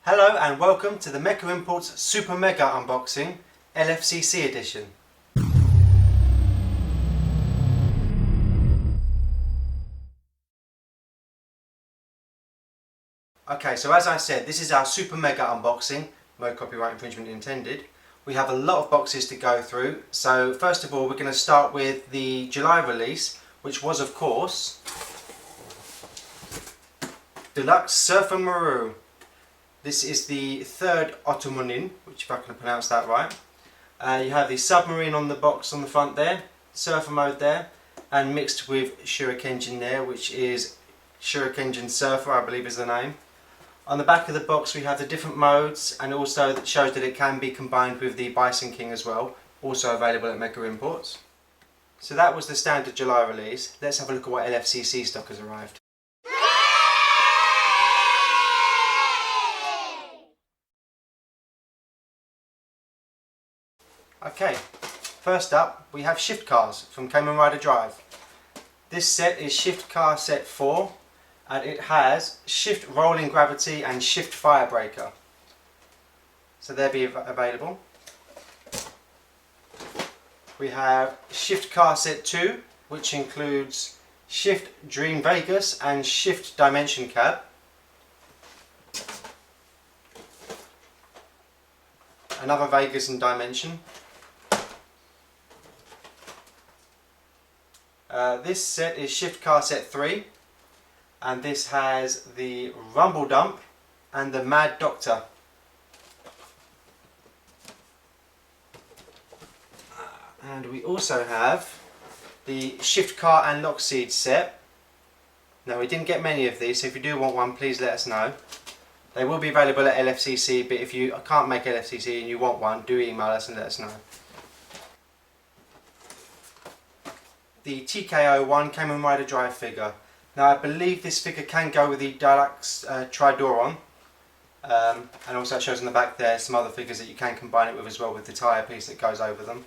Hello and welcome to the Mecha Imports Super Mega Unboxing LFCC edition. Okay, so as I said, this is our Super Mega Unboxing, no copyright infringement intended. We have a lot of boxes to go through, so first of all we're going to start with the July release, which was of course Deluxe Surfer Maru. This is the third Ottomanin, which if I can pronounce that right. You have the submarine on the box on the front there, surfer mode there, and mixed with Shurikenjin there, which is Shurikenjin Surfer, I believe is the name. On the back of the box we have the different modes, and also it shows that it can be combined with the Bison King as well, also available at Mecha Imports. So that was the standard July release. Let's have a look at what LFCC stock has arrived. Okay, first up we have Shift Cars from Kamen Rider Drive. This set is Shift Car Set 4 and it has Shift Rolling Gravity and Shift Firebreaker. So they'll be available. We have Shift Car Set 2, which includes Shift Dream Vegas and Shift Dimension Cab. Another Vegas and Dimension. This set is Shift Car Set 3, and this has the Rumble Dump and the Mad Doctor. And we also have the Shift Car and Lockseed set. Now we didn't get many of these, so if you do want one, please let us know. They will be available at LFCC, but if you can't make LFCC and you want one, do email us and let us know. The TKO1 Kamen Rider Drive figure. Now I believe this figure can go with the Deluxe Tridoron, and also it shows on the back there some other figures that you can combine it with as well, with the tyre piece that goes over them.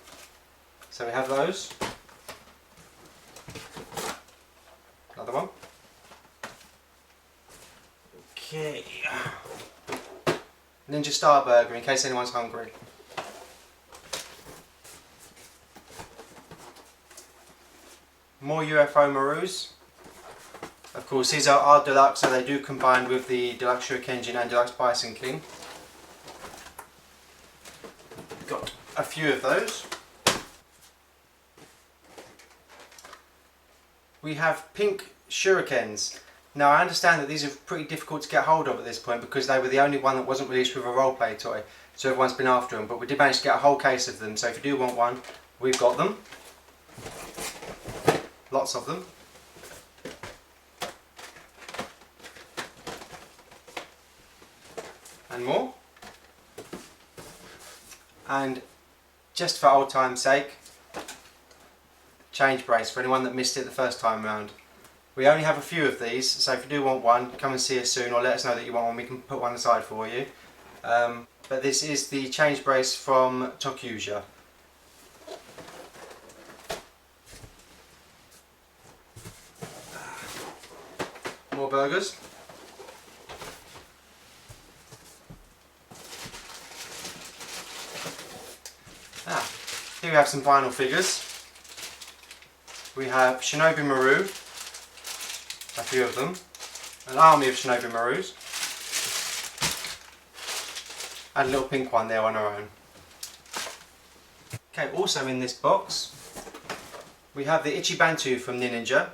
So we have those. Another one. Okay. Ninja Star Burger, in case anyone's hungry. More UFO Marus. Of course these are deluxe, so they do combine with the Deluxe Shurikenjin and Deluxe Bison King. Got a few of those. We have pink Shurikens. Now I understand that these are pretty difficult to get hold of at this point because they were the only one that wasn't released with a roleplay toy, so everyone's been after them, but we did manage to get a whole case of them, so if you do want one, we've got them. Lots of them. And more. And just for old time's sake, change brace for anyone that missed it the first time round. We only have a few of these, so if you do want one, come and see us soon or let us know that you want one, we can put one aside for you. But this is the change brace from Tokyuja. More burgers. Here we have some vinyl figures. We have Shinobi Maru, a few of them, an army of Shinobi Marus, and a little pink one there on her own. Okay, also in this box we have the Ichibantu from Ninja.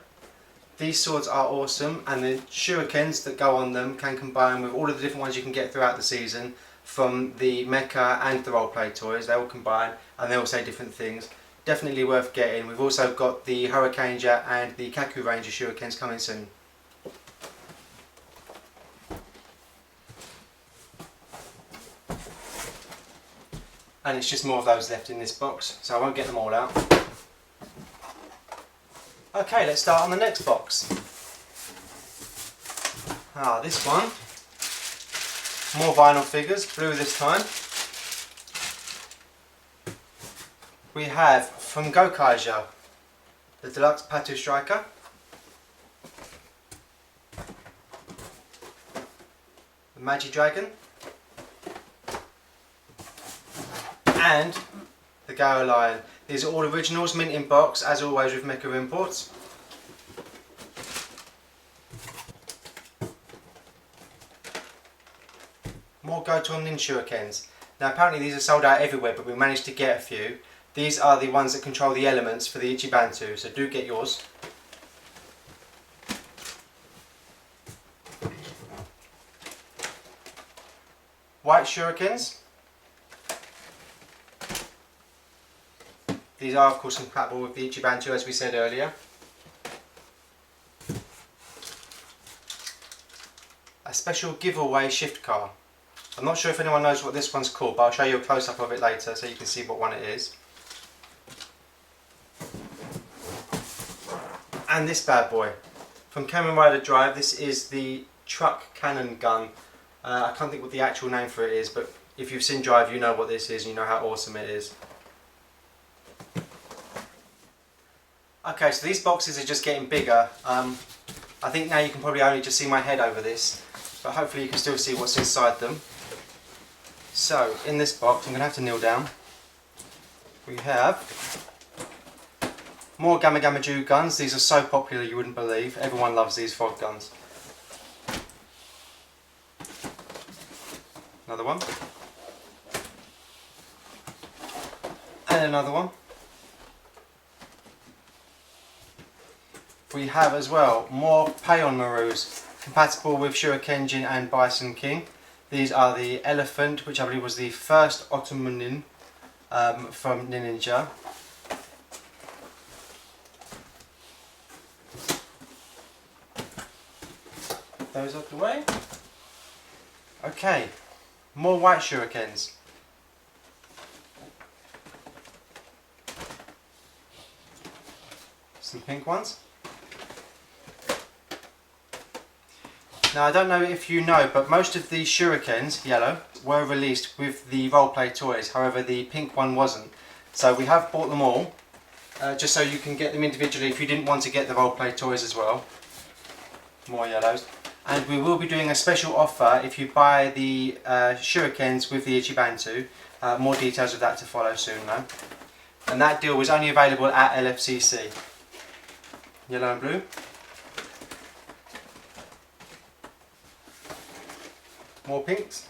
These swords are awesome, and the shurikens that go on them can combine with all of the different ones you can get throughout the season from the Mecha and the roleplay toys. They all combine and they all say different things. Definitely worth getting. We've also got the Hurricaneja and the Kaku Ranger shurikens coming soon. And it's just more of those left in this box, so I won't get them all out. Okay, let's start on the next box. This one. More vinyl figures, blue this time. We have from Gokaiger, the Deluxe Patu Striker. Magi Dragon, and the Gao Lion. These are all originals, mint in box, as always with Mecha imports. More Goton Nin shurikens. Now apparently these are sold out everywhere, but we managed to get a few. These are the ones that control the elements for the Ichibantu, so do get yours. White shurikens. These are of course compatible with the Ichibantu, as we said earlier. A special giveaway shift car. I'm not sure if anyone knows what this one's called, but I'll show you a close-up of it later so you can see what one it is. And this bad boy. From Kamen Rider Drive, this is the truck cannon gun. I can't think what the actual name for it is, but if you've seen Drive you know what this is and you know how awesome it is. Okay, so these boxes are just getting bigger. I think now you can probably only just see my head over this, but hopefully you can still see what's inside them. So, in this box, I'm going to have to kneel down. We have more Gamma Gamma Jew guns. These are so popular you wouldn't believe. Everyone loves these frog guns. Another one. And another one. We have as well more Payon Marus, compatible with Shurikenjin and Bison King. These are the Elephant, which I believe was the first Ottoman from Ninja. Put those out the way. Okay, more white shurikens. Some pink ones. Now I don't know if you know, but most of the shurikens, yellow, were released with the roleplay toys. However, the pink one wasn't. So we have bought them all, just so you can get them individually if you didn't want to get the roleplay toys as well. More yellows. And we will be doing a special offer if you buy the shurikens with the Ichibantu. More details of that to follow soon though. And that deal was only available at LFCC. Yellow and blue. More pinks.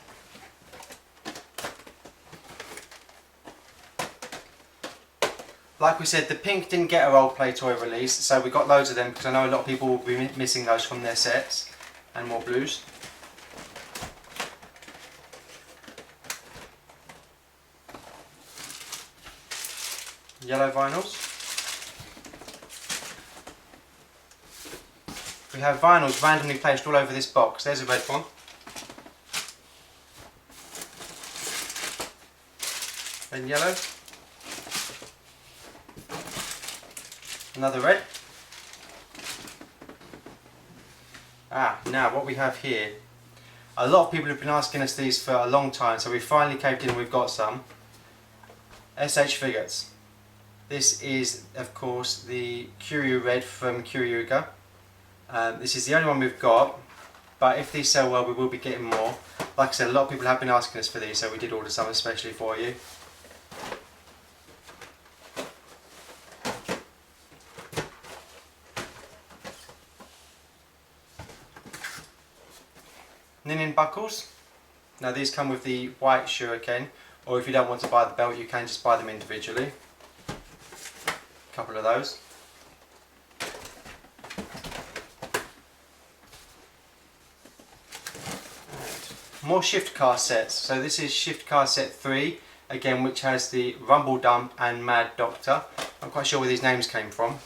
Like we said, the pink didn't get a roleplay toy release, so we got loads of them because I know a lot of people will be missing those from their sets. And more blues. Yellow vinyls. We have vinyls randomly placed all over this box. There's a red one. Then yellow. Another red. Now what we have here, a lot of people have been asking us these for a long time, so we finally caved in and we've got some. SH Frigates. This is of course the Kuryu Red from Kuryuga. This is the only one we've got, but if these sell well we will be getting more. Like I said, a lot of people have been asking us for these, so we did order some especially for you. Ninin buckles. Now these come with the white shuriken, or if you don't want to buy the belt you can just buy them individually. A couple of those. More shift car sets. So this is shift car set 3, again, which has the Rumble Dump and Mad Doctor. I'm quite sure where these names came from.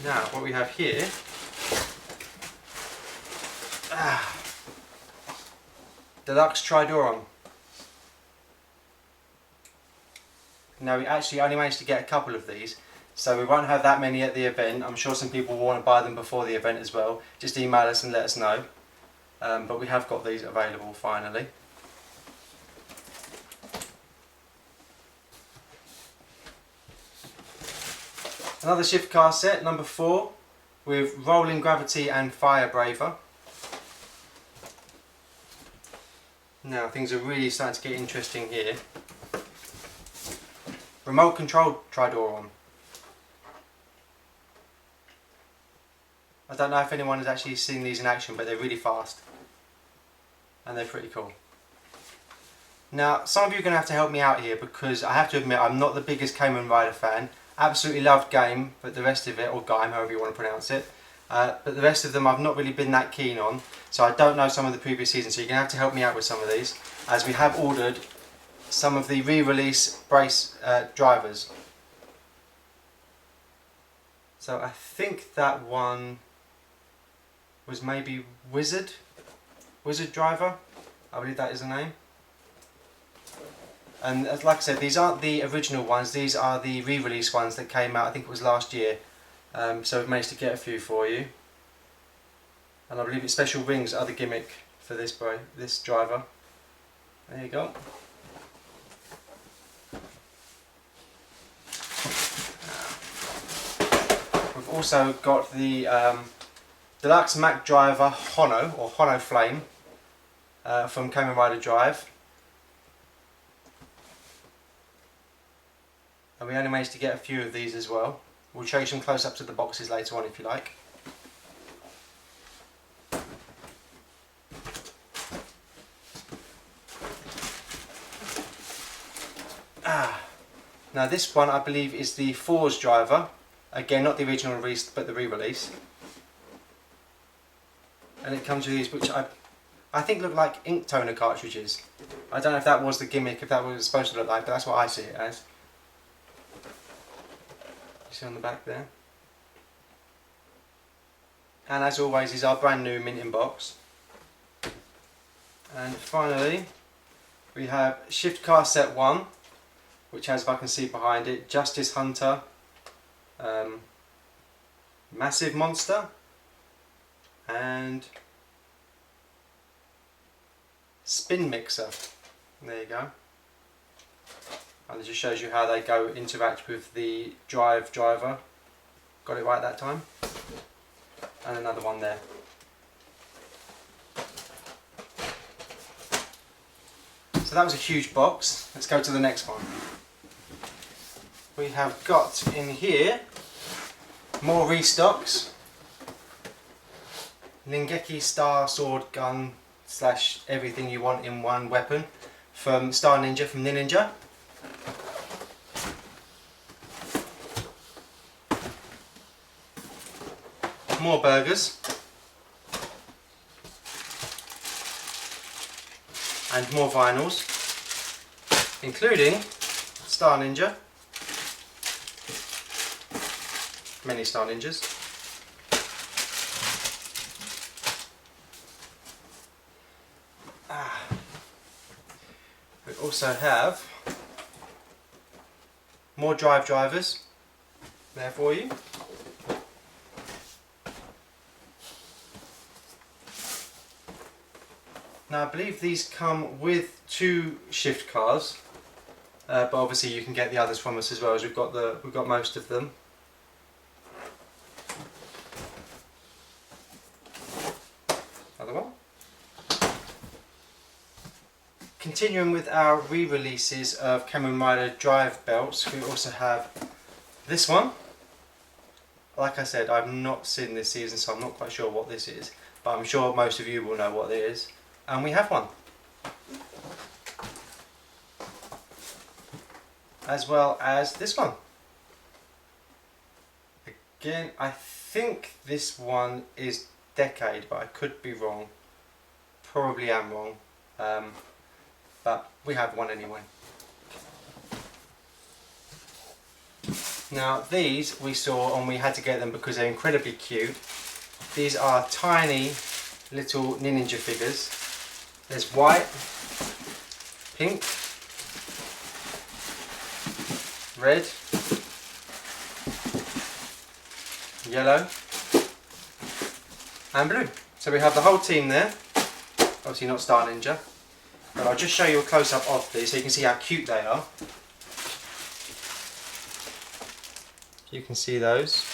Now what we have here, Deluxe Tridoron. Now we actually only managed to get a couple of these, so we won't have that many at the event. I'm sure some people will want to buy them before the event as well. Just email us and let us know. But we have got these available finally. Another shift car set, number 4, with Rolling Gravity and Fire Braver. Now things are really starting to get interesting here. Remote control Tridor. I don't know if anyone has actually seen these in action, but they're really fast. And they're pretty cool. Now, some of you are going to have to help me out here because I have to admit I'm not the biggest Kamen Rider fan. Absolutely loved Game, but the rest of it, or Gaim, however you want to pronounce it. But the rest of them I've not really been that keen on. So I don't know some of the previous seasons, so you're going to have to help me out with some of these. As we have ordered some of the re-release brace drivers. So I think that one was maybe Wizard Driver. I believe that is the name. And like I said, these aren't the original ones, these are the re-release ones that came out, I think it was last year. So we've managed to get a few for you. And I believe it's special rings are the gimmick for this driver. There you go. We've also got the Deluxe Mac Driver Hono, or Hono Flame, from Kamen Rider Drive. And we only managed to get a few of these as well. We'll show you some close-ups of the boxes later on if you like. Now this one I believe is the Force driver. Again, not the original release but the re-release. And it comes with these, which I think look like ink toner cartridges. I don't know if that was the gimmick, if that was supposed to look like, but that's what I see it as. You see on the back there. And as always is our brand new mint in box. And finally we have Shift Car Set 1, which has, if I can see behind it, Justice Hunter, Massive Monster, and Spin Mixer. There you go. And it just shows you how they interact with the driver. Got it right that time. And another one there. So that was a huge box. Let's go to the next one. We have got in here more restocks. Ningeki Star Sword Gun / everything you want in one weapon from Star Ninja from Ninja. More burgers. And more vinyls, including Star Ninja, many Star Ninjas, we also have more drivers there for you. Now I believe these come with 2 shift cars, but obviously you can get the others from us as well, as we've got most of them. Another one. Continuing with our re-releases of Kamen Rider Drive belts, we also have this one. Like I said, I've not seen this season, so I'm not quite sure what this is, but I'm sure most of you will know what it is. And we have one. As well as this one. Again, I think this one is Decade, but I could be wrong. Probably am wrong. But we have one anyway. Now these we saw and we had to get them because they're incredibly cute. These are tiny little Ninja figures. There's white, pink, red, yellow and blue. So we have the whole team there. Obviously not Star Ninja, but I'll just show you a close-up of these so you can see how cute they are. You can see those.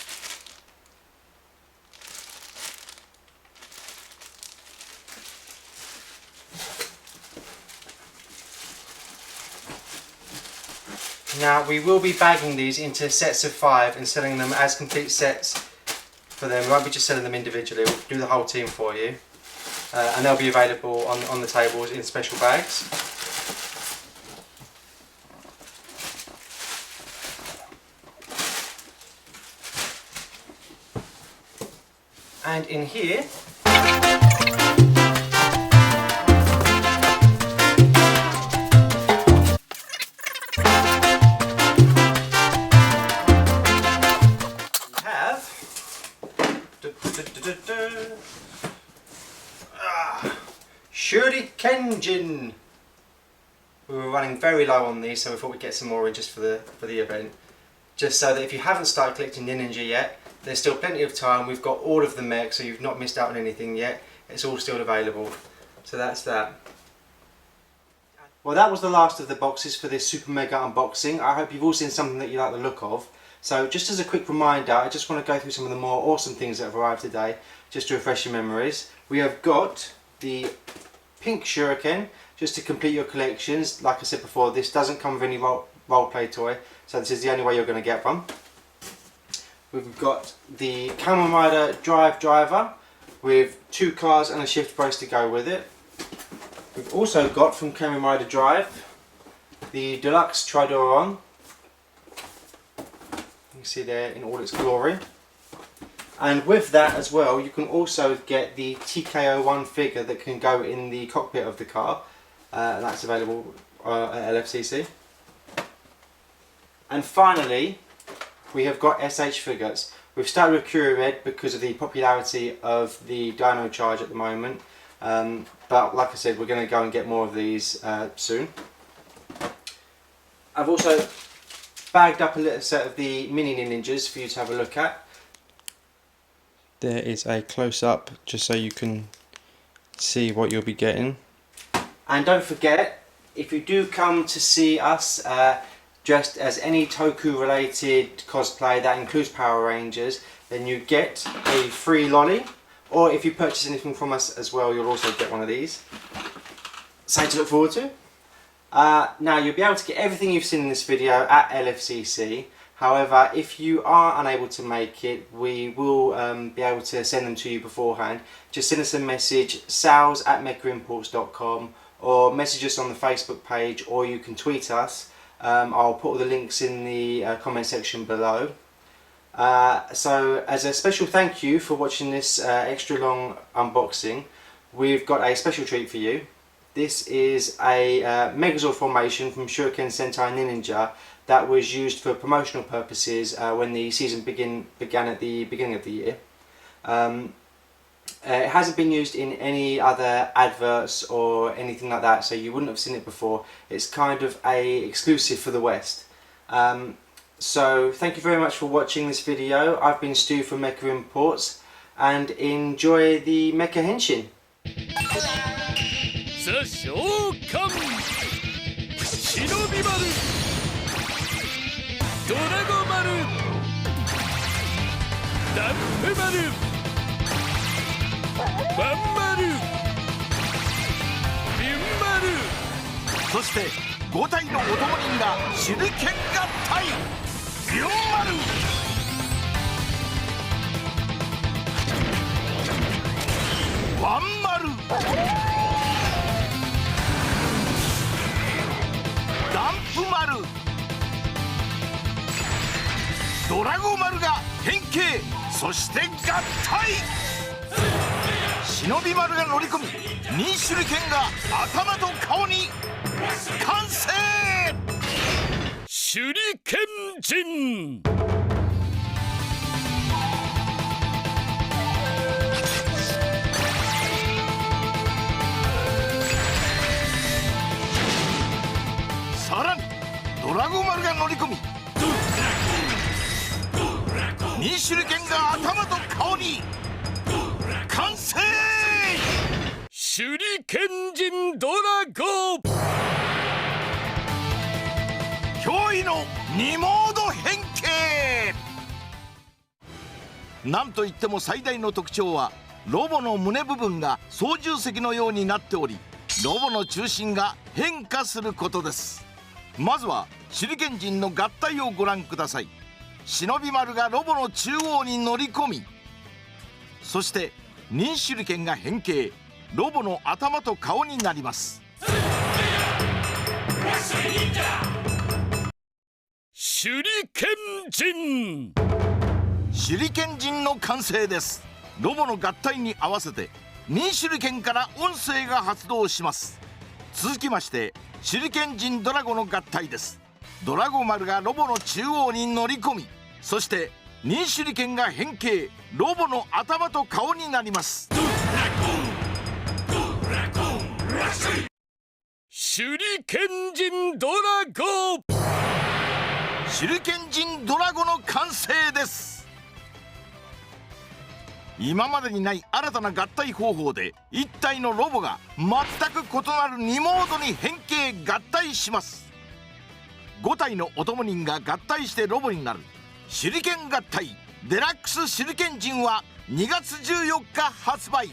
Now we will be bagging these into sets of 5 and selling them as complete sets for them. We won't be just selling them individually, we'll do the whole team for you. And they'll be available on the tables in special bags. And in here Shurikenjin. We were running very low on these, so we thought we'd get some more in just for the event. Just so that if you haven't started collecting Ninja yet, there's still plenty of time. We've got all of the mechs, so you've not missed out on anything yet. It's all still available. So that's that. Well, that was the last of the boxes for this Super Mega unboxing. I hope you've all seen something that you like the look of. So just as a quick reminder, I just want to go through some of the more awesome things that have arrived today, just to refresh your memories. We have got the pink Shuriken, just to complete your collections. Like I said before, this doesn't come with any role play toy, so this is the only way you're going to get one. We've got the Kamen Rider Driver with 2 cars and a shift brace to go with it. We've also got from Kamen Rider Drive the Deluxe Tridoron. You can see there in all its glory. And with that as well, you can also get the TKO1 figure that can go in the cockpit of the car. That's available at LFCC. And finally, we have got SH figures. We've started with Curie Red because of the popularity of the Dino Charge at the moment. But like I said, we're going to go and get more of these soon. I've also bagged up a little set of the mini Ninjas for you to have a look at. There is a close-up just so you can see what you'll be getting. And don't forget, if you do come to see us dressed as any Toku related cosplay that includes Power Rangers, then you get a free lolly, or if you purchase anything from us as well, you'll also get one of these. Something to look forward to. Now you'll be able to get everything you've seen in this video at LFCC. However, if you are unable to make it, we will be able to send them to you beforehand. Just send us a message, sales@mechaimports.com, or message us on the Facebook page, or you can tweet us. I'll put all the links in the comment section below. So as a special thank you for watching this extra long unboxing, we've got a special treat for you. This is a Megazord formation from Shuriken Sentai Ninja that was used for promotional purposes when the season began at the beginning of the year. It hasn't been used in any other adverts or anything like that, so you wouldn't have seen it before. It's kind of a exclusive for the West. So thank you very much for watching this video. I've been Stu from Mecha Imports, and enjoy the Mecha Henshin.そして5体のお供人が手裏剣合体ビョン丸ワン丸ダンプ丸ドラゴ丸が変形そして合体忍び丸が乗り込み2手裏剣が頭と顔に完成手裏剣人さらにドラゴ丸が乗り込み2手裏剣が頭と顔に完成手裏剣人ドラゴ驚異の2モード変形なんといっても最大の特徴はロボの胸部分が操縦席のようになっておりロボの中心が変化することです。まずは手裏剣人の合体をご覧ください。忍び丸がロボの中央に乗り込み、そして2手裏剣が変形、ロボの頭と顔になります。手裏剣人、手裏剣人の完成です。ロボの合体に合わせて2手裏剣から音声が発動します。続きまして手裏剣人ドラゴの合体です。ドラゴ丸がロボの中央に乗り込み、そして2手裏剣が変形、ロボの頭と顔になります。手裏剣人ドラゴ、手裏剣人ドラゴの完成です。今までにない新たな合体方法で1体のロボが全く異なる2モードに変形合体します。5体のお供人が合体してロボになる手裏剣合体デラックス手裏剣人は2月14日発売。